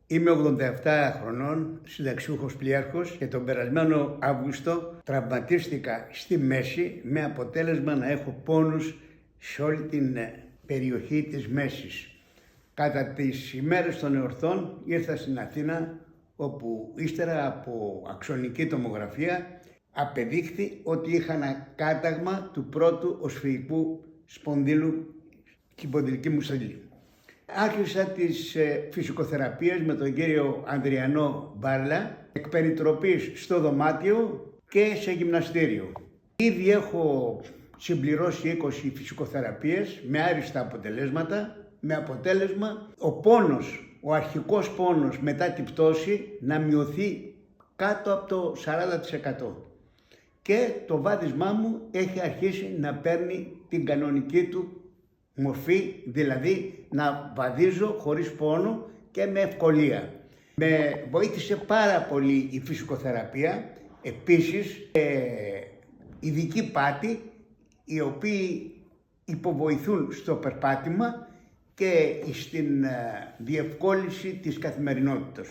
Είμαι 87 χρονών, συνταξιούχος πλοίαρχος και τον περασμένο Αύγουστο τραυματίστηκα στη μέση με αποτέλεσμα να έχω πόνους σε όλη την περιοχή της μέσης. Κατά τις ημέρες των εορτών ήρθα στην Αθήνα, όπου ύστερα από αξονική τομογραφία απεδείχθη ότι είχα ένα κάταγμα του πρώτου οσφυγικού σπονδύλου στην πονδυλική μου στήλη. Άρχισα τις φυσικοθεραπείες με τον κύριο Ανδριανό Μπάρλα, εκ περιτροπής στο δωμάτιο και σε γυμναστήριο. Ήδη έχω συμπληρώσει 20 φυσικοθεραπείες με άριστα αποτελέσματα, με αποτέλεσμα ο αρχικός πόνος μετά την πτώση να μειωθεί κάτω από το 40%. Και το βάδισμά μου έχει αρχίσει να παίρνει την κανονική του μορφή, δηλαδή να βαδίζω χωρίς πόνο και με ευκολία. Με βοήθησε πάρα πολύ η φυσικοθεραπεία, επίσης ειδικοί πάτοι, οι οποίοι υποβοηθούν στο περπάτημα και στην διευκόλυνση της καθημερινότητας.